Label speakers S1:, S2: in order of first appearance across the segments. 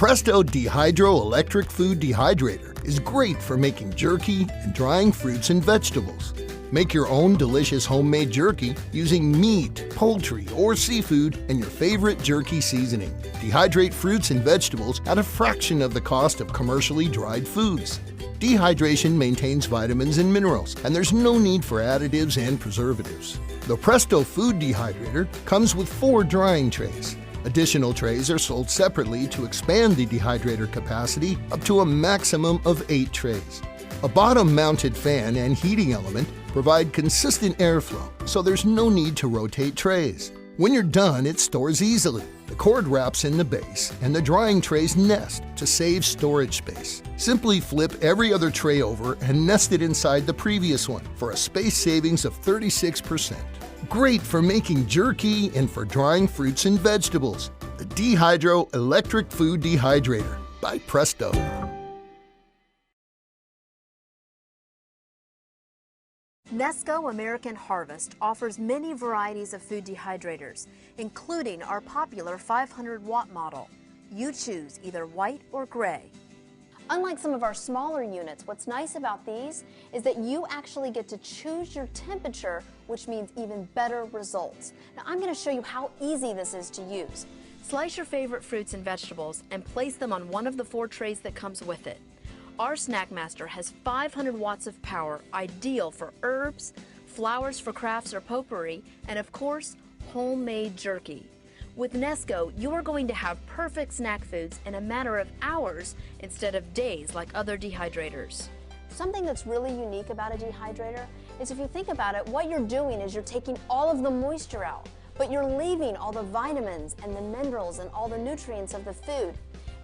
S1: Presto Dehydro Electric Food Dehydrator is great for making jerky and drying fruits and vegetables. Make your own delicious homemade jerky using meat, poultry, or seafood and your favorite jerky seasoning. Dehydrate fruits and vegetables at a fraction of the cost of commercially dried foods. Dehydration maintains vitamins and minerals, and there's no need for additives and preservatives. The Presto Food Dehydrator comes with 4 drying trays. Additional trays are sold separately to expand the dehydrator capacity up to a maximum of 8 trays. A bottom-mounted fan and heating element provide consistent airflow, so there's no need to rotate trays. When you're done, it stores easily. The cord wraps in the base, and the drying trays nest to save storage space. Simply flip every other tray over and nest it inside the previous one for a space savings of 36%. Great for making jerky and for drying fruits and vegetables. The Dehydro Electric Food Dehydrator by Presto.
S2: NESCO American Harvest offers many varieties of food dehydrators, including our popular 500-watt model. You choose either white or gray.
S3: Unlike some of our smaller units, what's nice about these is that you actually get to choose your temperature, which means even better results. Now I'm going to show you how easy this is to use.
S2: Slice your favorite fruits and vegetables and place them on one of the 4 trays that comes with it. Our Snackmaster has 500 watts of power, ideal for herbs, flours for crafts or potpourri, and of course, homemade jerky. With NESCO, you are going to have perfect snack foods in a matter of hours instead of days like other dehydrators.
S3: Something that's really unique about a dehydrator is if you think about it, what you're doing is you're taking all of the moisture out, but you're leaving all the vitamins and the minerals and all the nutrients of the food.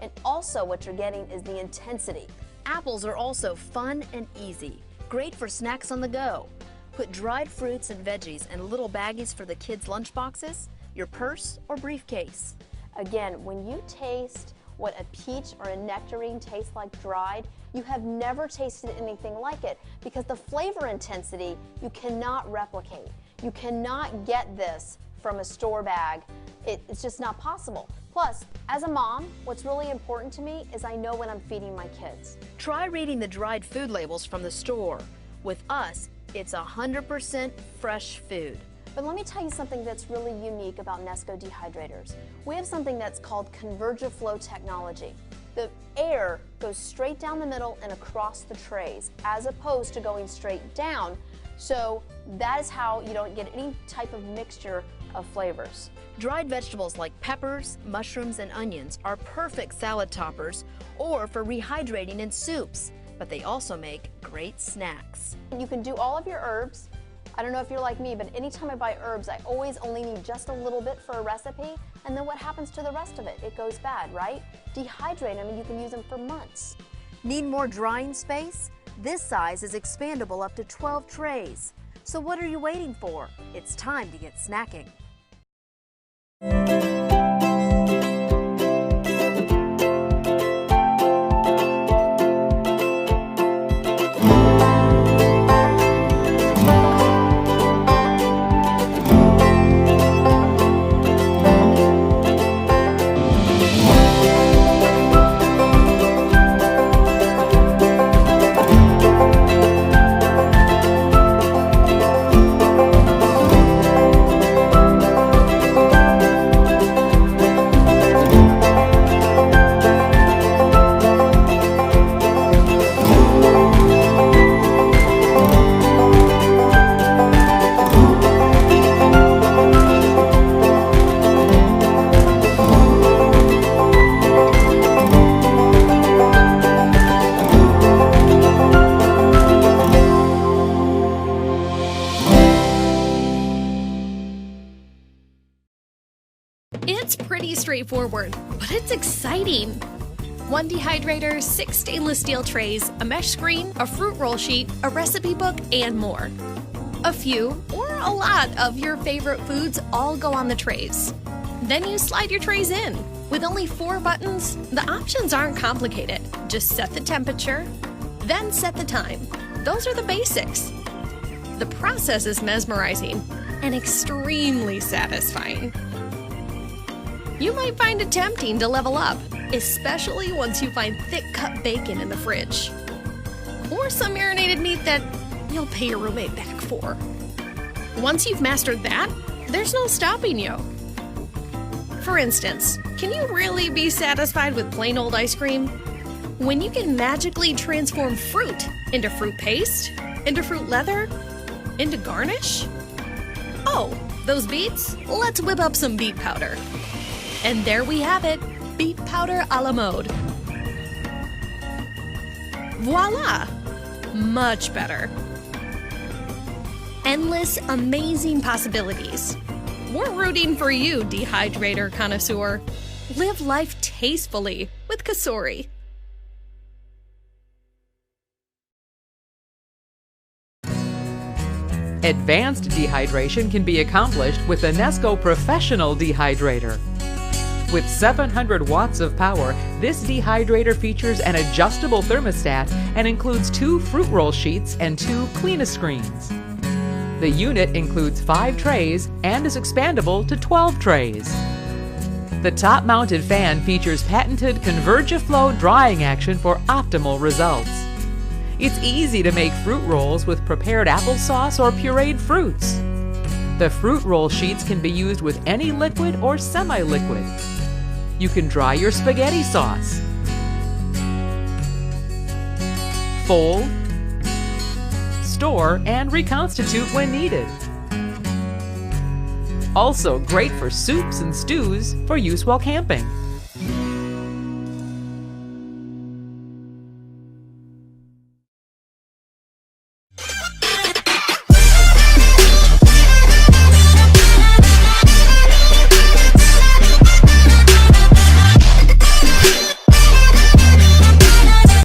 S3: And also what you're getting is the intensity.
S2: Apples are also fun and easy, great for snacks on the go. Put dried fruits and veggies in little baggies for the kids' lunch boxes, your purse or briefcase.
S3: Again, when you taste what a peach or a nectarine tastes like dried, you have never tasted anything like it because the flavor intensity you cannot replicate. You cannot get this from a store bag. It's just not possible. Plus, as a mom, what's really important to me is I know when I'm feeding my kids.
S2: Try reading the dried food labels from the store. With us, it's 100% fresh food.
S3: But let me tell you something that's really unique about NESCO dehydrators. We have something that's called ConvergeFlow technology. The air goes straight down the middle and across the trays, as opposed to going straight down. So that is how you don't get any type of mixture of flavors.
S2: Dried vegetables like peppers, mushrooms, and onions are perfect salad toppers or for rehydrating in soups, but they also make great snacks.
S3: You can do all of your herbs. I don't know if you're like me, but anytime I buy herbs, I always only need just a little bit for a recipe, and then what happens to the rest of it? It goes bad, right? Dehydrate them and you can use them for months.
S2: Need more drying space? This size is expandable up to 12 trays. So what are you waiting for? It's time to get snacking.
S4: It's pretty straightforward, but it's exciting. 1 dehydrator, 6 stainless steel trays, a mesh screen, a fruit roll sheet, a recipe book, and more. A few, or a lot, of your favorite foods all go on the trays. Then you slide your trays in. With only 4 buttons, the options aren't complicated. Just set the temperature, then set the time. Those are the basics. The process is mesmerizing and extremely satisfying. You might find it tempting to level up, especially once you find thick-cut bacon in the fridge. Or some marinated meat that you'll pay your roommate back for. Once you've mastered that, there's no stopping you. For instance, can you really be satisfied with plain old ice cream? When you can magically transform fruit into fruit paste, into fruit leather, into garnish? Oh, those beets? Let's whip up some beet powder. And there we have it, beet powder a la mode. Voila! Much better. Endless, amazing possibilities. We're rooting for you, Dehydrator connoisseur. Live life tastefully with COSORI.
S5: Advanced dehydration can be accomplished with the NESCO Professional Dehydrator. With 700 watts of power, this dehydrator features an adjustable thermostat and includes 2 fruit roll sheets and 2 clean-a-screens. The unit includes 5 trays and is expandable to 12 trays. The top-mounted fan features patented Convergiflow drying action for optimal results. It's easy to make fruit rolls with prepared applesauce or pureed fruits. The fruit roll sheets can be used with any liquid or semi-liquid. You can dry your spaghetti sauce, fold, store, and reconstitute when needed. Also great for soups and stews for use while camping.